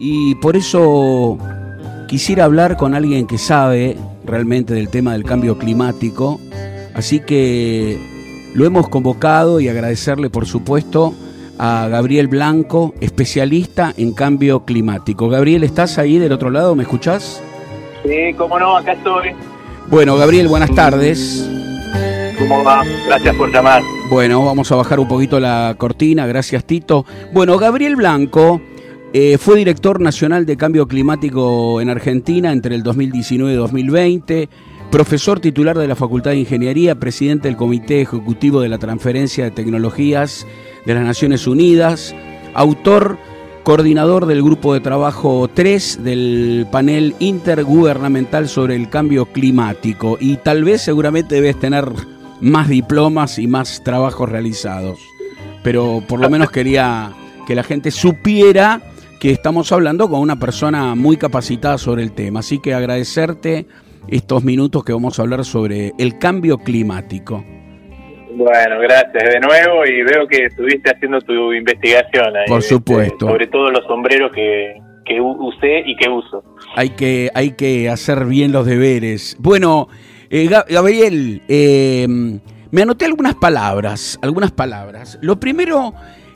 y por eso quisiera hablar con alguien que sabe realmente del tema del cambio climático, así que lo hemos convocado y agradecerle, por supuesto, a Gabriel Blanco, especialista en cambio climático. Gabriel, ¿estás ahí del otro lado? ¿Me escuchás? Sí, cómo no, acá estoy. Bueno, Gabriel, buenas tardes. ¿Cómo va? Gracias por llamar. Bueno, vamos a bajar un poquito la cortina, gracias Tito. Bueno, Gabriel Blanco fue director nacional de cambio climático en Argentina entre el 2019 y 2020, profesor titular de la Facultad de Ingeniería, presidente del Comité Ejecutivo de la Transferencia de Tecnologías de las Naciones Unidas, autor, coordinador del Grupo de Trabajo 3 del Panel Intergubernamental sobre el Cambio Climático, y tal vez seguramente debes tener más diplomas y más trabajos realizados, pero por lo menos quería que la gente supiera que estamos hablando con una persona muy capacitada sobre el tema, así que agradecerte estos minutos que vamos a hablar sobre el cambio climático. Bueno, gracias de nuevo, y veo que estuviste haciendo tu investigación ahí. Por supuesto. Sobre todo los sombreros que usé y que uso. Hay que hacer bien los deberes. Bueno, Gabriel, me anoté algunas palabras. Lo primero,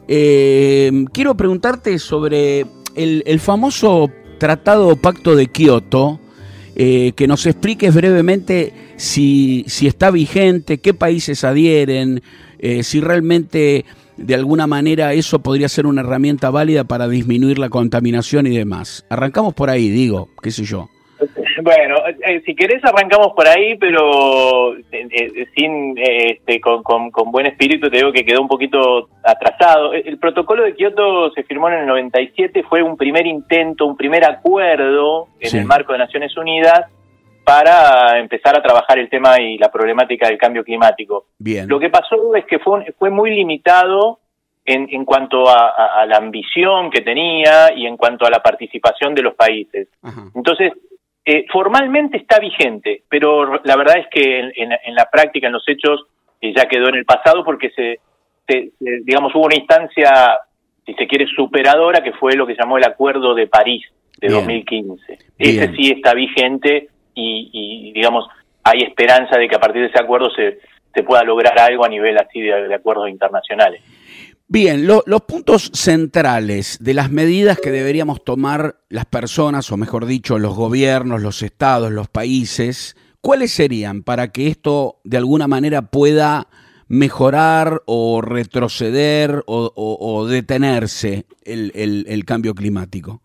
quiero preguntarte sobre el famoso Tratado o Pacto de Kioto, que nos expliques brevemente si está vigente, qué países adhieren, si realmente de alguna manera eso podría ser una herramienta válida para disminuir la contaminación y demás. Arrancamos por ahí, qué sé yo. Bueno, si querés arrancamos por ahí, pero con buen espíritu. Te digo que quedó un poquito atrasado. El protocolo de Kioto se firmó en el 97, fue un primer intento, un primer acuerdo en el marco de Naciones Unidas para empezar a trabajar el tema y la problemática del cambio climático. Bien. Lo que pasó es que fue muy limitado en cuanto a la ambición que tenía y en cuanto a la participación de los países. Ajá. Entonces, formalmente está vigente, pero la verdad es que en la práctica, en los hechos, ya quedó en el pasado, porque digamos, hubo una instancia, si se quiere, superadora, que fue lo que se llamó el Acuerdo de París de 2015. Bien. Ese sí está vigente y digamos, hay esperanza de que a partir de ese acuerdo se pueda lograr algo a nivel así de acuerdos internacionales. Bien, los puntos centrales de las medidas que deberíamos tomar las personas, o mejor dicho, los gobiernos, los estados, los países, ¿cuáles serían para que esto de alguna manera pueda mejorar o retroceder o detenerse el cambio climático?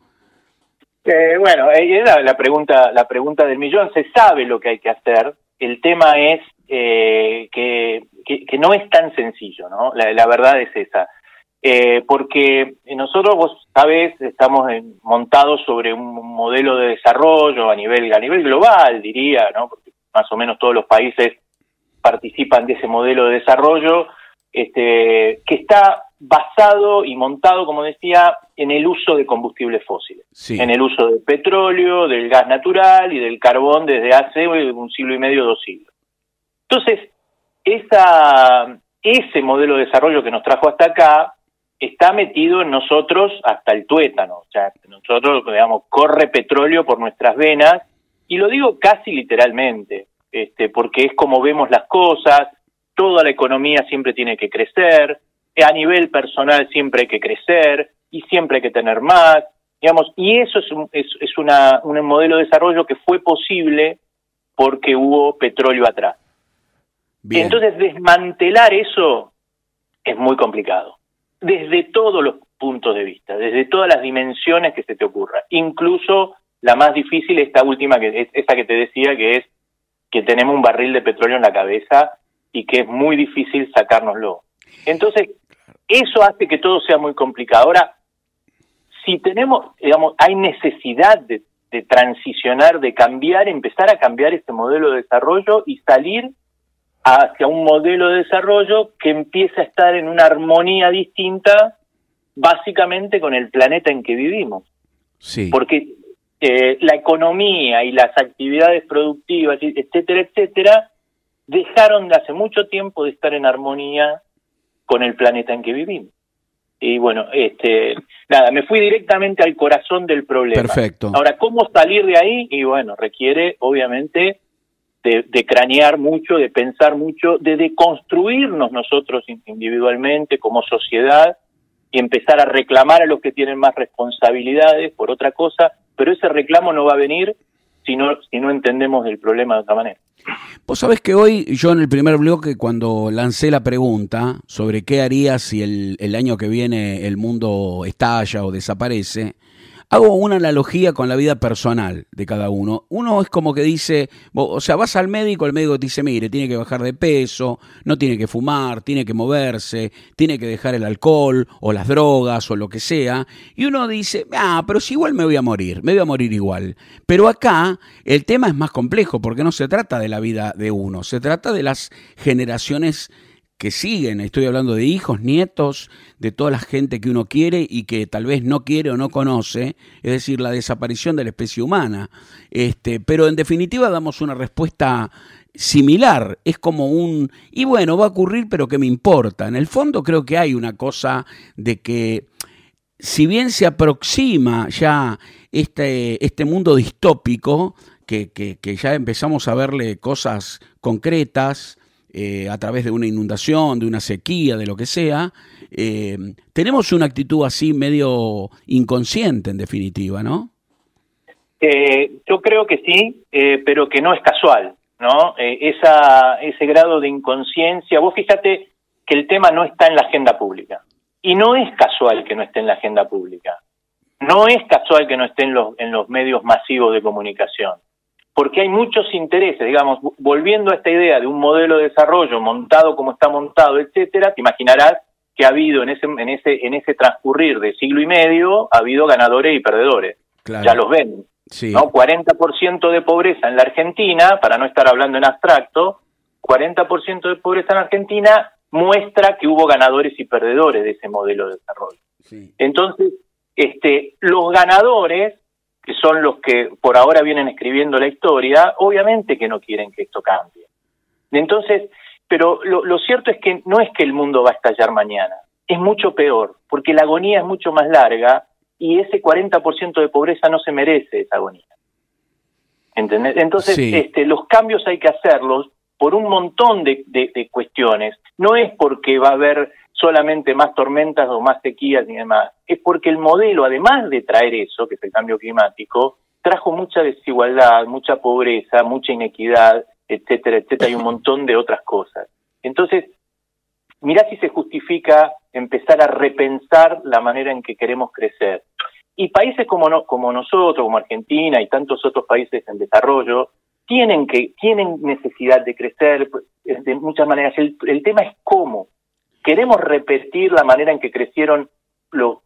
Bueno, es la pregunta del millón. Se sabe lo que hay que hacer. El tema es que no es tan sencillo, ¿no? La verdad es esa. Porque nosotros, vos sabés, estamos montados sobre un modelo de desarrollo a nivel global, diría, ¿no? Porque más o menos todos los países participan de ese modelo de desarrollo, que está basado y montado, como decía, en el uso de combustibles fósiles, en el uso del petróleo, del gas natural y del carbón desde hace un siglo y medio, 2 siglos. Entonces, ese modelo de desarrollo que nos trajo hasta acá está metido en nosotros hasta el tuétano. O sea, nosotros, digamos, corre petróleo por nuestras venas, y lo digo casi literalmente, porque es como vemos las cosas. Toda la economía siempre tiene que crecer, a nivel personal siempre hay que crecer, y siempre hay que tener más, digamos, y eso es un modelo de desarrollo que fue posible porque hubo petróleo atrás. Bien. Entonces, desmantelar eso es muy complicado, desde todos los puntos de vista, desde todas las dimensiones que se te ocurra. Incluso la más difícil, esta última, que es esa que te decía, que es que tenemos un barril de petróleo en la cabeza y que es muy difícil sacárnoslo. Entonces, eso hace que todo sea muy complicado. Ahora, si tenemos, digamos, hay necesidad de transicionar, de cambiar, empezar a cambiar este modelo de desarrollo y salir hacia un modelo de desarrollo que empiece a estar en una armonía distinta, básicamente con el planeta en que vivimos. Sí. Porque la economía y las actividades productivas, etcétera, etcétera, dejaron de hace mucho tiempo de estar en armonía con el planeta en que vivimos. Y bueno, nada, me fui directamente al corazón del problema. Perfecto. Ahora, ¿cómo salir de ahí? Y bueno, requiere, obviamente, de cranear mucho, de pensar mucho, de deconstruirnos nosotros individualmente como sociedad y empezar a reclamar a los que tienen más responsabilidades por otra cosa, pero ese reclamo no va a venir si no entendemos el problema de otra manera. Vos sabés que hoy, yo en el primer bloque, cuando lancé la pregunta sobre qué haría si el año que viene el mundo estalla o desaparece, hago una analogía con la vida personal de cada uno. Uno es como que dice, o sea, vas al médico, el médico te dice, mire, tiene que bajar de peso, no tiene que fumar, tiene que moverse, tiene que dejar el alcohol o las drogas o lo que sea. Y uno dice, pero si igual me voy a morir igual. Pero acá el tema es más complejo porque no se trata de la vida de uno, se trata de las generaciones que siguen. Estoy hablando de hijos, nietos, de toda la gente que uno quiere y que tal vez no quiere o no conoce, es decir, la desaparición de la especie humana. Pero en definitiva damos una respuesta similar, es como y bueno, va a ocurrir, pero ¿qué me importa? En el fondo creo que hay una cosa de que, si bien se aproxima ya este mundo distópico, que ya empezamos a verle cosas concretas, a través de una inundación, de una sequía, de lo que sea, tenemos una actitud así medio inconsciente, en definitiva, ¿no? Yo creo que sí, pero que no es casual, ¿no? Ese grado de inconsciencia, vos fíjate que el tema no está en la agenda pública, y no es casual que no esté en la agenda pública, no es casual que no esté en los medios masivos de comunicación, porque hay muchos intereses, digamos, volviendo a esta idea de un modelo de desarrollo montado como está montado, etcétera, te imaginarás que ha habido en ese transcurrir de siglo y medio, ha habido ganadores y perdedores. Claro. Ya los ven, sí. ¿No? 40% de pobreza en la Argentina, para no estar hablando en abstracto, 40% de pobreza en Argentina muestra que hubo ganadores y perdedores de ese modelo de desarrollo. Sí. Entonces, los ganadores, que son los que por ahora vienen escribiendo la historia, obviamente que no quieren que esto cambie. Entonces, pero lo cierto es que no es que el mundo va a estallar mañana, es mucho peor, porque la agonía es mucho más larga y ese 40% de pobreza no se merece esa agonía. ¿Entendés? Entonces, sí. Los cambios hay que hacerlos por un montón de cuestiones. No es porque va a haber solamente más tormentas o más sequías y demás, es porque el modelo, además de traer eso, que es el cambio climático, trajo mucha desigualdad, mucha pobreza, mucha inequidad, etcétera, etcétera, y un montón de otras cosas. Entonces, mirá si se justifica empezar a repensar la manera en que queremos crecer. Y países como nosotros, como Argentina y tantos otros países en desarrollo, tienen necesidad de crecer de muchas maneras. El tema es cómo. ¿Queremos repetir la manera en que crecieron los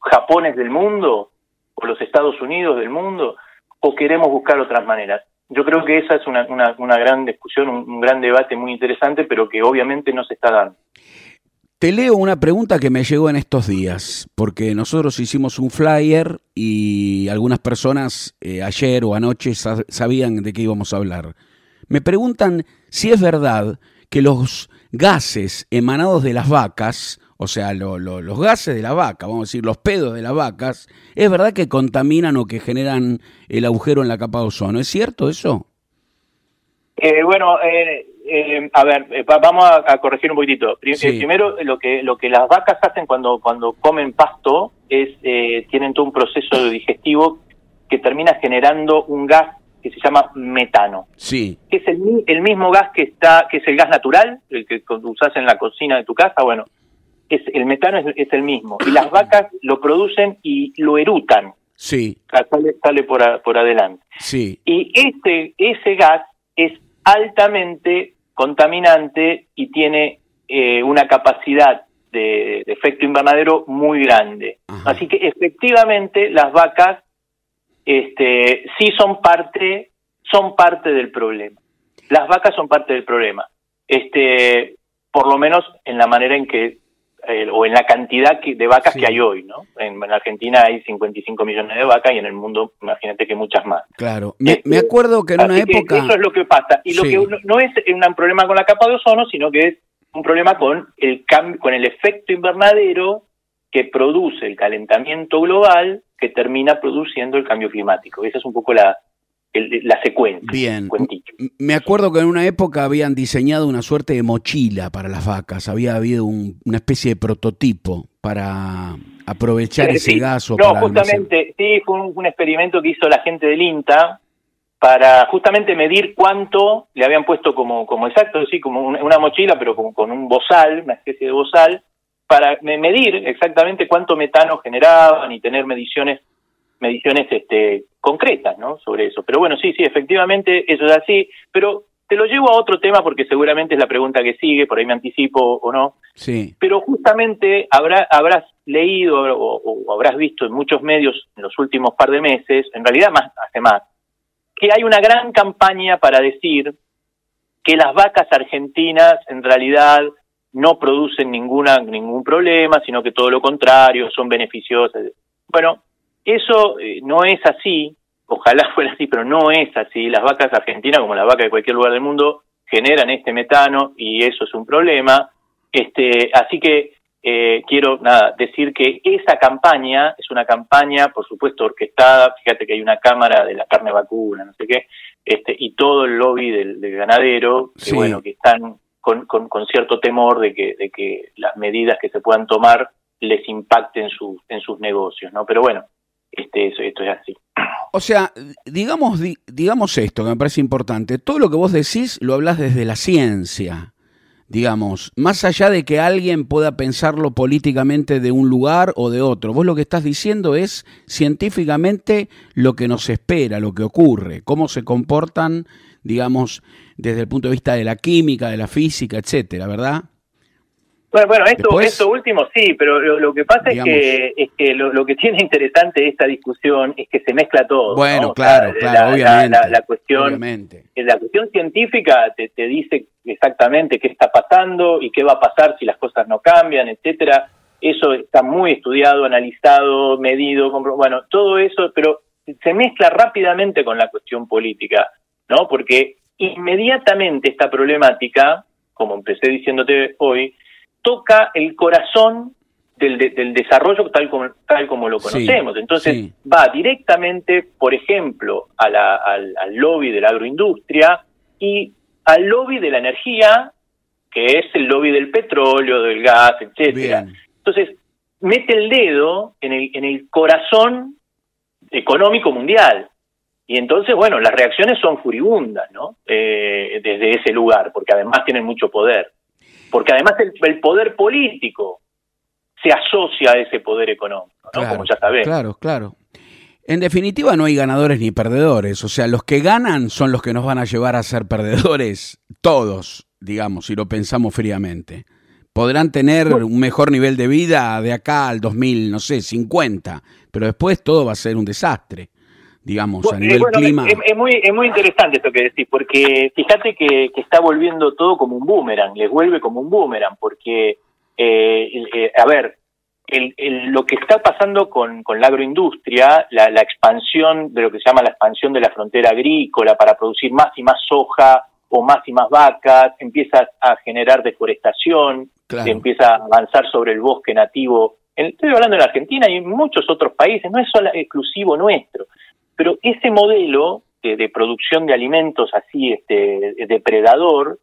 Japones del mundo o los Estados Unidos del mundo? ¿O queremos buscar otras maneras? Yo creo que esa es una gran discusión, un gran debate muy interesante, pero que obviamente no se está dando. Te leo una pregunta que me llegó en estos días, porque nosotros hicimos un flyer y algunas personas ayer o anoche sabían de qué íbamos a hablar. Me preguntan si es verdad que los gases emanados de las vacas, o sea, los gases de la vaca, vamos a decir, los pedos de las vacas, ¿es verdad que contaminan o que generan el agujero en la capa de ozono? ¿Es cierto eso? A ver, vamos a corregir un poquitito. Primero, lo que las vacas hacen cuando comen pasto es tienen todo un proceso digestivo que termina generando un gas que se llama metano. Sí. Que es el mismo gas que es el gas natural, el que usás en la cocina de tu casa. Bueno, el metano es el mismo. Y las vacas lo producen y lo erutan. Sí. Sale por adelante. Sí. Y ese gas es altamente contaminante y tiene una capacidad de efecto invernadero muy grande. Ajá. Así que efectivamente las vacas sí son parte del problema. Las vacas son parte del problema. Por lo menos en la manera en que o en la cantidad de vacas que hay hoy, ¿no? En Argentina hay 55 millones de vacas y en el mundo, imagínate que muchas más. Claro. Me acuerdo que en una época... Eso es lo que pasa. Y lo que no es un problema con la capa de ozono, sino que es un problema con el efecto invernadero que produce el calentamiento global que termina produciendo el cambio climático. Esa es un poco la secuencia. Bien, me acuerdo que en una época habían diseñado una suerte de mochila para las vacas, había habido una especie de prototipo para aprovechar ese gas. No, justamente, sí, fue un experimento que hizo la gente del INTA para justamente medir cuánto le habían puesto como exacto, sí, como una mochila, pero con un bozal, una especie de bozal, para medir exactamente cuánto metano generaban y tener mediciones concretas, ¿no?, sobre eso. Pero bueno, sí, efectivamente eso es así, pero te lo llevo a otro tema porque seguramente es la pregunta que sigue, por ahí me anticipo o no. Sí. Pero justamente habrás leído o habrás visto en muchos medios en los últimos par de meses, en realidad hace más, que hay una gran campaña para decir que las vacas argentinas en realidad no producen ningún problema, sino que todo lo contrario, son beneficiosas. Bueno, eso no es así, ojalá fuera así, pero no es así. Las vacas argentinas, como las vacas de cualquier lugar del mundo, generan este metano y eso es un problema. Así que quiero decir que esa campaña es una campaña, por supuesto, orquestada. Fíjate que hay una cámara de la carne vacuna, no sé qué, y todo el lobby del ganadero, que sí, bueno, que están con cierto temor de que las medidas que se puedan tomar les impacten en sus negocios, ¿no? Pero bueno, esto es así. O sea, digamos esto, que me parece importante. Todo lo que vos decís lo hablás desde la ciencia, digamos, más allá de que alguien pueda pensarlo políticamente de un lugar o de otro. Vos lo que estás diciendo es científicamente lo que nos espera, lo que ocurre, cómo se comportan, digamos, desde el punto de vista de la química, de la física, etcétera, ¿verdad? Bueno, esto último sí, pero lo que pasa, digamos, es que lo que tiene interesante esta discusión es que se mezcla todo. Bueno, ¿no? claro, obviamente. La cuestión científica te dice exactamente qué está pasando y qué va a pasar si las cosas no cambian, etcétera. Eso está muy estudiado, analizado, medido, bueno, todo eso, pero se mezcla rápidamente con la cuestión política, ¿no? Porque inmediatamente esta problemática, como empecé diciéndote hoy, toca el corazón del desarrollo tal como lo conocemos. Sí, entonces va directamente, por ejemplo, al lobby de la agroindustria y al lobby de la energía, que es el lobby del petróleo, del gas, etcétera. Bien. Entonces, mete el dedo en el corazón económico mundial. Y entonces, bueno, las reacciones son furibundas, ¿no? Desde ese lugar, porque además tienen mucho poder. Porque además el poder político se asocia a ese poder económico, ¿no? Claro, como ya sabemos. Claro. En definitiva no hay ganadores ni perdedores, o sea, los que ganan son los que nos van a llevar a ser perdedores, todos, digamos, si lo pensamos fríamente. Podrán tener un mejor nivel de vida de acá al 2050, pero después todo va a ser un desastre, digamos, a nivel clima. Es muy interesante esto que decís, porque fíjate que está volviendo todo como un boomerang, les vuelve como un boomerang, porque, a ver, lo que está pasando con la agroindustria, la expansión de lo que se llama la expansión de la frontera agrícola para producir más y más soja o más y más vacas, empieza a generar deforestación, se empieza a avanzar sobre el bosque nativo. Estoy hablando de la Argentina y en muchos otros países, no es solo exclusivo nuestro. Pero ese modelo de producción de alimentos así depredador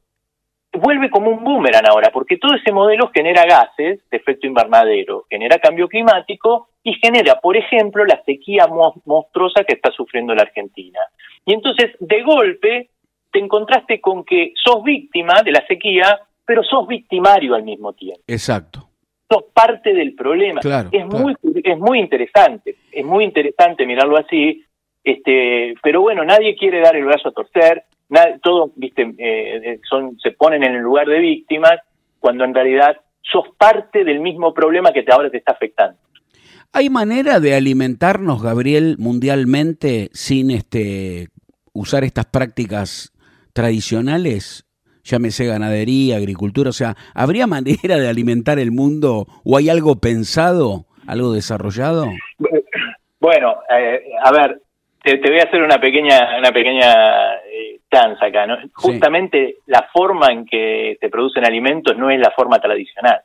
vuelve como un boomerang ahora, porque todo ese modelo genera gases de efecto invernadero, genera cambio climático y genera, por ejemplo, la sequía monstruosa que está sufriendo la Argentina. Y entonces, de golpe, te encontraste con que sos víctima de la sequía, pero sos victimario al mismo tiempo. Exacto. Sos parte del problema. Claro. Es muy interesante mirarlo así. Pero bueno, nadie quiere dar el brazo a torcer, todos, se ponen en el lugar de víctimas, cuando en realidad sos parte del mismo problema que ahora te está afectando. ¿Hay manera de alimentarnos, Gabriel, mundialmente sin usar estas prácticas tradicionales? Llámese ganadería, agricultura, o sea, ¿habría manera de alimentar el mundo o hay algo pensado, algo desarrollado? Bueno, a ver, te voy a hacer una pequeña chanza acá, ¿no? Sí. Justamente la forma en que se producen alimentos no es la forma tradicional.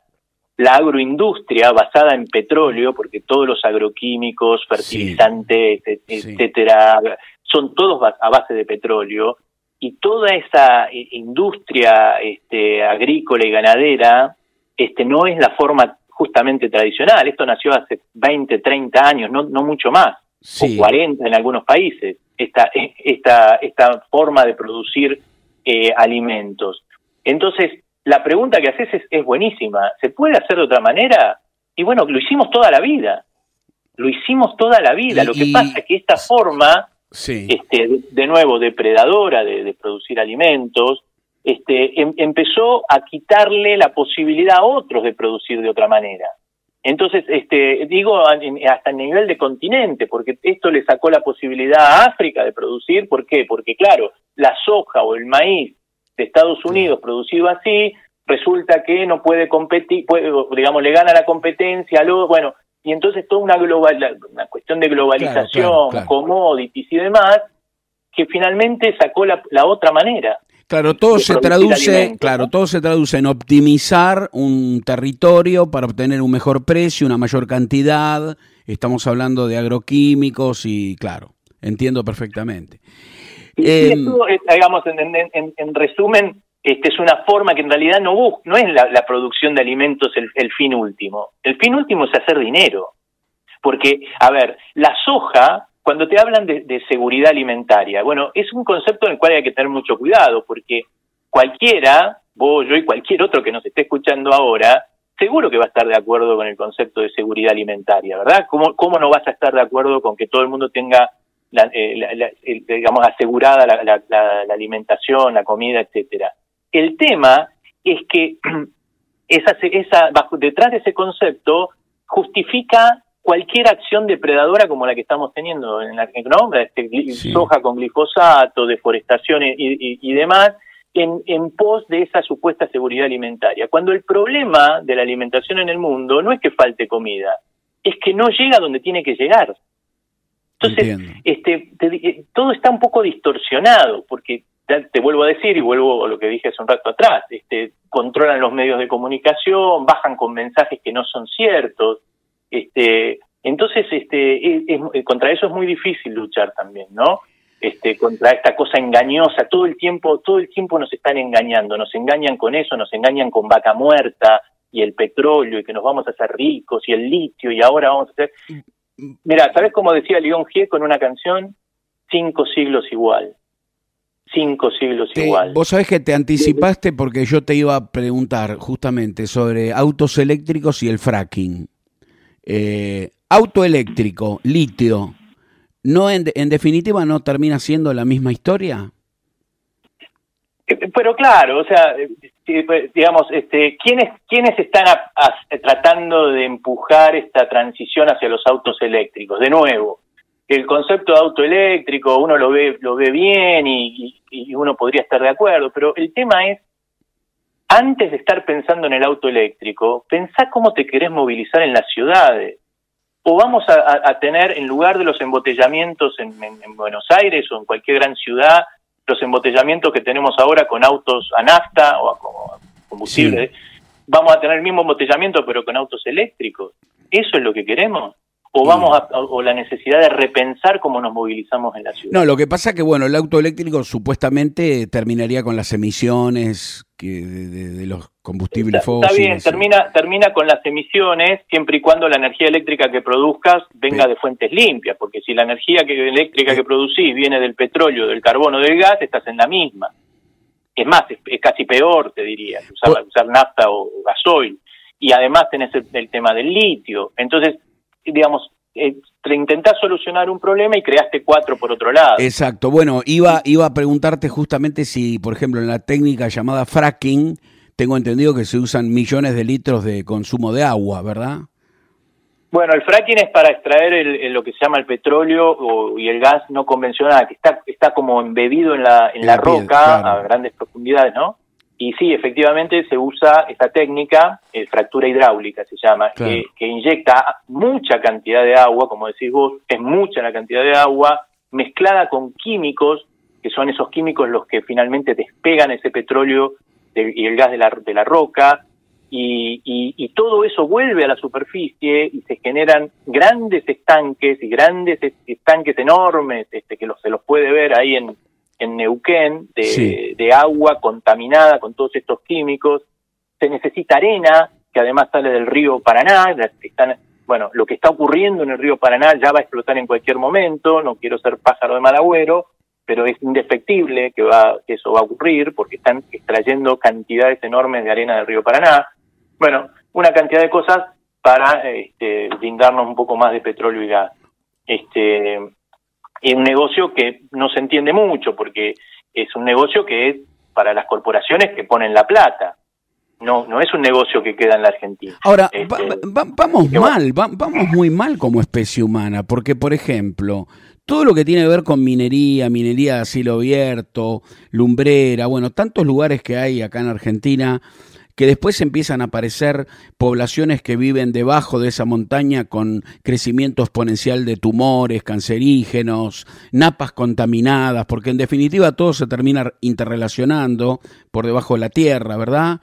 la agroindustria basada en petróleo, porque todos los agroquímicos, fertilizantes, etcétera, son todos a base de petróleo, y toda esa industria agrícola y ganadera no es la forma justamente tradicional. Esto nació hace 20, 30 años, no mucho más, o 40 en algunos países, esta forma de producir alimentos. Entonces, la pregunta que haces es buenísima. ¿Se puede hacer de otra manera? Y bueno, lo hicimos toda la vida. Lo que pasa es que esta forma, de nuevo, depredadora de producir alimentos, empezó a quitarle la posibilidad a otros de producir de otra manera. Entonces, digo, hasta a nivel de continente, porque esto le sacó la posibilidad a África de producir. ¿Por qué? Porque, claro, la soja o el maíz de Estados Unidos producido así, resulta que no puede competir, digamos, le gana la competencia, bueno, y entonces toda una cuestión de globalización, commodities y demás, que finalmente sacó la otra manera. Claro, todo se traduce en optimizar un territorio para obtener un mejor precio, una mayor cantidad. Estamos hablando de agroquímicos y, claro, entiendo perfectamente. Esto, digamos, en resumen, es una forma que en realidad no es la producción de alimentos el fin último. El fin último es hacer dinero. Porque, a ver, la soja, cuando te hablan de seguridad alimentaria, bueno, es un concepto en el cual hay que tener mucho cuidado, porque cualquiera, vos, yo y cualquier otro que nos esté escuchando ahora, seguro que va a estar de acuerdo con el concepto de seguridad alimentaria, ¿verdad? ¿Cómo no vas a estar de acuerdo con que todo el mundo tenga digamos, asegurada la alimentación, la comida, etcétera? El tema es que detrás de ese concepto justifica cualquier acción depredadora como la que estamos teniendo en la soja con glifosato, deforestación y demás, en pos de esa supuesta seguridad alimentaria. Cuando el problema de la alimentación en el mundo no es que falte comida, es que no llega donde tiene que llegar. Entonces, todo está un poco distorsionado, porque te vuelvo a decir, y vuelvo a lo que dije hace un rato atrás, controlan los medios de comunicación, bajan con mensajes que no son ciertos, entonces contra eso es muy difícil luchar también, ¿no? Contra esta cosa engañosa, todo el tiempo nos están engañando, nos engañan con eso, nos engañan con vaca muerta y el petróleo y que nos vamos a hacer ricos y el litio y ahora vamos a hacer... Mira, ¿sabes cómo decía León Gieco en una canción? 5 siglos igual. 5 siglos igual. Vos sabés que te anticipaste porque yo te iba a preguntar justamente sobre autos eléctricos y el fracking. Auto eléctrico, litio, ¿no en definitiva no termina siendo la misma historia? Pero claro, o sea, digamos, ¿quiénes están tratando de empujar esta transición hacia los autos eléctricos? De nuevo, el concepto de auto eléctrico uno lo ve bien y uno podría estar de acuerdo, pero el tema es, antes de estar pensando en el auto eléctrico, pensá cómo te querés movilizar en las ciudades. O vamos a tener, en lugar de los embotellamientos en Buenos Aires o en cualquier gran ciudad, los embotellamientos que tenemos ahora con autos a nafta o a combustible, vamos a tener el mismo embotellamiento pero con autos eléctricos. ¿Eso es lo que queremos? ¿O la necesidad de repensar cómo nos movilizamos en la ciudad? No, lo que pasa que, bueno, el auto eléctrico supuestamente terminaría con las emisiones de los combustibles fósiles. Está bien, termina con las emisiones siempre y cuando la energía eléctrica que produzcas venga de fuentes limpias, porque si la energía eléctrica que producís viene del petróleo, del carbono, del gas, estás en la misma. Es más, es casi peor, te diría, usar nafta o gasoil. Y además tenés el tema del litio. Entonces, digamos, intentás solucionar un problema y creaste 4 por otro lado. Exacto. Bueno, iba a preguntarte justamente si, por ejemplo, en la técnica llamada fracking, tengo entendido que se usan millones de litros de consumo de agua, ¿verdad? Bueno, el fracking es para extraer lo que se llama el petróleo y el gas no convencional, que está como embebido en la roca, claro, a grandes profundidades, ¿no? Y sí, efectivamente se usa esta técnica, fractura hidráulica se llama, claro, que inyecta mucha cantidad de agua, como decís vos, es mucha la cantidad de agua, mezclada con químicos, que son esos químicos los que finalmente despegan ese petróleo y el gas de la roca, y todo eso vuelve a la superficie y se generan grandes estanques enormes, que se los puede ver ahí en Neuquén, de agua contaminada con todos estos químicos. Se necesita arena, que además sale del río Paraná. Bueno, lo que está ocurriendo en el río Paraná ya va a explotar en cualquier momento. No quiero ser pájaro de mal agüero, pero es indefectible que eso va a ocurrir, porque están extrayendo cantidades enormes de arena del río Paraná. Bueno, una cantidad de cosas para brindarnos un poco más de petróleo y gas. Es un negocio que no se entiende mucho, porque es un negocio que es para las corporaciones que ponen la plata. No es un negocio que queda en la Argentina. Ahora, vamos muy mal como especie humana, porque, por ejemplo, todo lo que tiene que ver con minería a cielo abierto, lumbrera, bueno, tantos lugares que hay acá en Argentina, que después empiezan a aparecer poblaciones que viven debajo de esa montaña con crecimiento exponencial de tumores, cancerígenos, napas contaminadas, porque en definitiva todo se termina interrelacionando por debajo de la tierra, ¿verdad?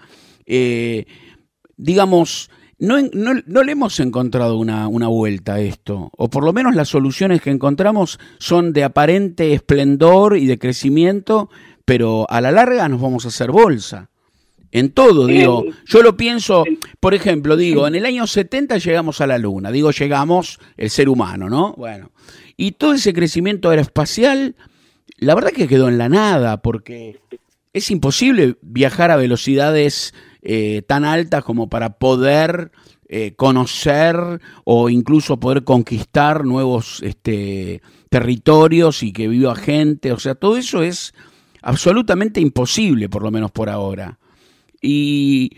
Digamos, no le hemos encontrado una vuelta a esto, o por lo menos las soluciones que encontramos son de aparente esplendor y de crecimiento, pero a la larga nos vamos a hacer bolsa. En todo, digo, yo lo pienso, por ejemplo, digo, en el año 70 llegamos a la Luna, digo, llegamos el ser humano, ¿no? Bueno, y todo ese crecimiento aeroespacial, la verdad que quedó en la nada, porque es imposible viajar a velocidades tan altas como para poder conocer o incluso poder conquistar nuevos territorios y que viva gente. O sea, todo eso es absolutamente imposible, por lo menos por ahora. Y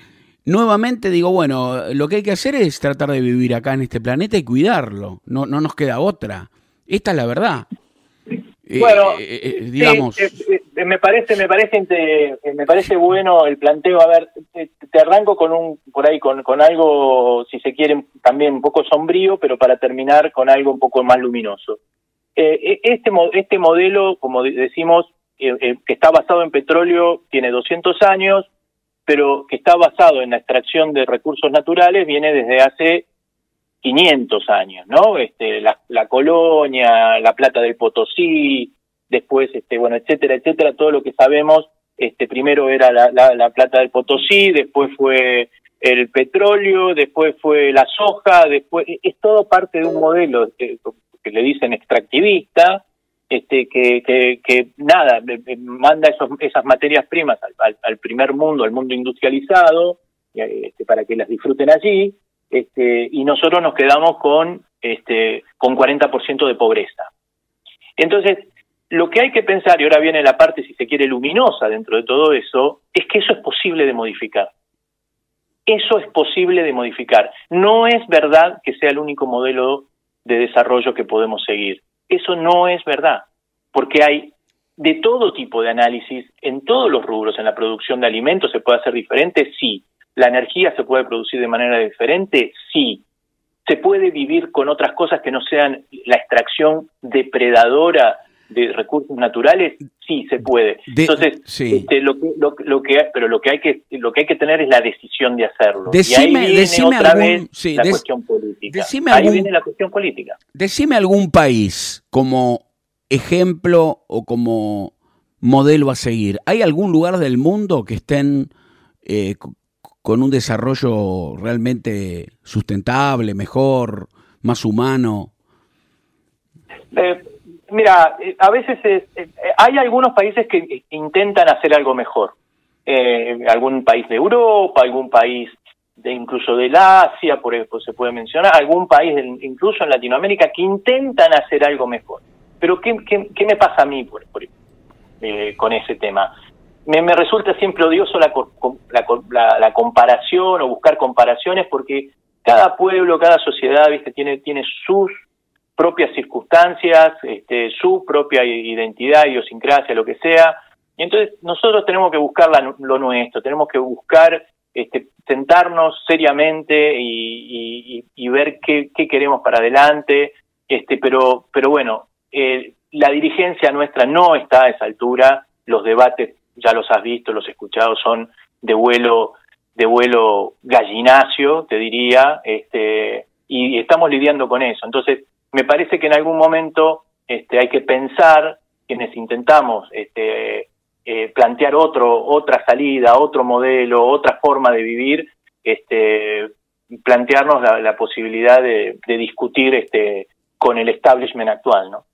nuevamente digo, bueno, lo que hay que hacer es tratar de vivir acá en este planeta y cuidarlo. No nos queda otra. Esta es la verdad. Bueno, digamos. Sí, me parece bueno el planteo. A ver, te arranco con algo, si se quiere, también un poco sombrío, pero para terminar con algo un poco más luminoso. Este modelo, como decimos, que está basado en petróleo, tiene 200 años, pero que está basado en la extracción de recursos naturales, viene desde hace 500 años, ¿no? La Colonia, la plata del Potosí, después, bueno, etcétera, todo lo que sabemos, primero era la plata del Potosí, después fue el petróleo, después fue la soja, después, es todo parte de un modelo que le dicen extractivista, que nada, manda esas materias primas al primer mundo, al mundo industrializado, para que las disfruten allí, y nosotros nos quedamos con 40% de pobreza. Entonces, lo que hay que pensar, y ahora viene la parte, si se quiere, luminosa dentro de todo eso, es que eso es posible de modificar. Eso es posible de modificar. No es verdad que sea el único modelo de desarrollo que podemos seguir. Eso no es verdad, porque hay de todo tipo de análisis en todos los rubros. En la producción de alimentos se puede hacer diferente, sí. ¿La energía se puede producir de manera diferente? Sí. ¿Se puede vivir con otras cosas que no sean la extracción depredadora de recursos naturales? Sí, se puede. Entonces, sí. Lo que hay que tener es la decisión de hacerlo. Y ahí viene otra vez la cuestión política. Ahí viene la cuestión política. Decime algún país como ejemplo o como modelo a seguir. ¿Hay algún lugar del mundo que estén con un desarrollo realmente sustentable, mejor, más humano? Mira, a veces hay algunos países que intentan hacer algo mejor. Algún país de Europa, algún país incluso del Asia, por ejemplo, se puede mencionar, algún país incluso en Latinoamérica que intentan hacer algo mejor. Pero ¿qué me pasa a mí con ese tema? Me resulta siempre odioso la comparación o buscar comparaciones, porque cada pueblo, cada sociedad, ¿viste? tiene sus propias circunstancias, su propia identidad, idiosincrasia, lo que sea. Y entonces nosotros tenemos que buscar lo nuestro, tenemos que buscar sentarnos seriamente y ver qué queremos para adelante. Pero bueno, la dirigencia nuestra no está a esa altura. Los debates, ya los has visto, los has escuchado, son de vuelo vuelo gallinacio, te diría, y estamos lidiando con eso. Entonces, me parece que en algún momento hay que pensar, quienes intentamos plantear otra salida, otro modelo, otra forma de vivir, plantearnos la posibilidad de discutir con el establishment actual, ¿no?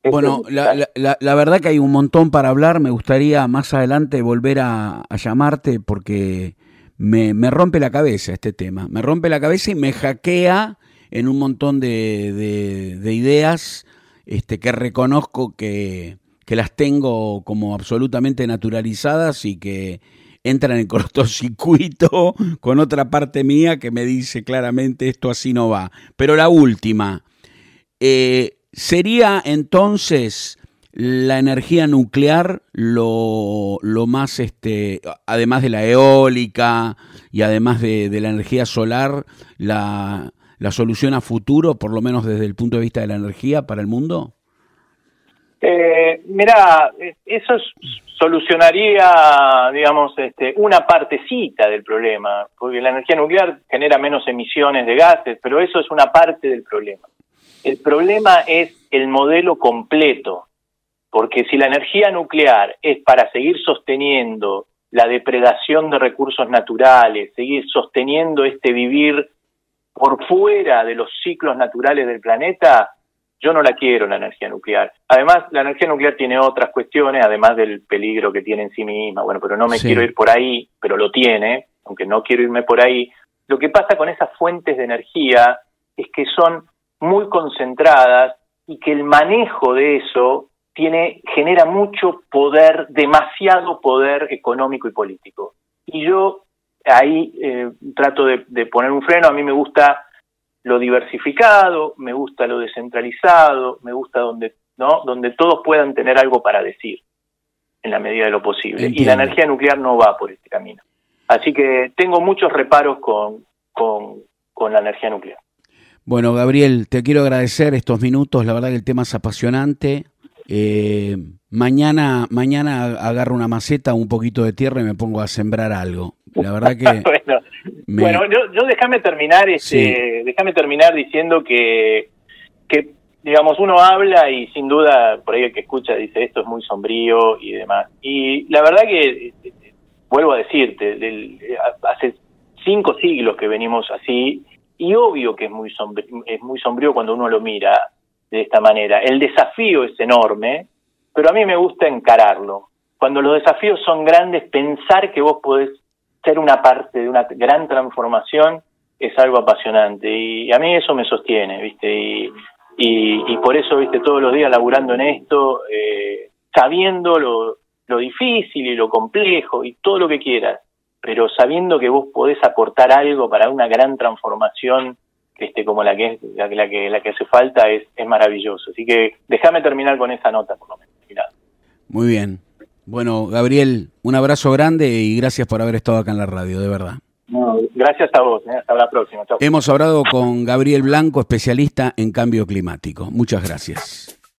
Bueno, la verdad que hay un montón para hablar. Me gustaría más adelante volver a llamarte porque me rompe la cabeza este tema. Me rompe la cabeza y me hackea en un montón de ideas que reconozco que las tengo como absolutamente naturalizadas y que entran en cortocircuito con otra parte mía que me dice claramente esto así no va. Pero la última, ¿sería entonces la energía nuclear lo más, además de la eólica y además de la energía solar, la solución a futuro, por lo menos desde el punto de vista de la energía para el mundo? Mirá, eso solucionaría, digamos, una partecita del problema, porque la energía nuclear genera menos emisiones de gases, pero eso es una parte del problema. El problema es el modelo completo, porque si la energía nuclear es para seguir sosteniendo la depredación de recursos naturales, seguir sosteniendo vivir por fuera de los ciclos naturales del planeta, yo no la quiero, la energía nuclear. Además, la energía nuclear tiene otras cuestiones, además del peligro que tiene en sí misma. Bueno, pero no me quiero ir por ahí, pero lo tiene, aunque no quiero irme por ahí. Lo que pasa con esas fuentes de energía es que son muy concentradas y que el manejo de eso genera mucho poder, demasiado poder económico y político. Y yo ahí trato de poner un freno. A mí me gusta lo diversificado, me gusta lo descentralizado, me gusta donde todos puedan tener algo para decir en la medida de lo posible. Entiendo. Y la energía nuclear no va por este camino. Así que tengo muchos reparos con la energía nuclear. Bueno, Gabriel, te quiero agradecer estos minutos. La verdad que el tema es apasionante. Mañana agarro una maceta, un poquito de tierra y me pongo a sembrar algo. La verdad que bueno, yo déjame terminar déjame terminar diciendo que digamos, uno habla y sin duda por ahí el que escucha dice esto es muy sombrío y demás. Y la verdad que vuelvo a decirte, hace 5 siglos que venimos así, y obvio que es muy sombrío cuando uno lo mira de esta manera. El desafío es enorme, pero a mí me gusta encararlo. Cuando los desafíos son grandes, pensar que vos podés ser una parte de una gran transformación es algo apasionante, y a mí eso me sostiene, ¿viste? Y por eso, ¿viste? Todos los días laburando en esto, sabiendo lo difícil y lo complejo y todo lo que quieras, pero sabiendo que vos podés aportar algo para una gran transformación como la que hace falta, es maravilloso. Así que déjame terminar con esa nota, por lo menos. Mirá. Muy bien. Bueno, Gabriel, un abrazo grande y gracias por haber estado acá en la radio, de verdad. No, gracias a vos. Hasta la próxima. Chau. Hemos hablado con Gabriel Blanco, especialista en cambio climático. Muchas gracias.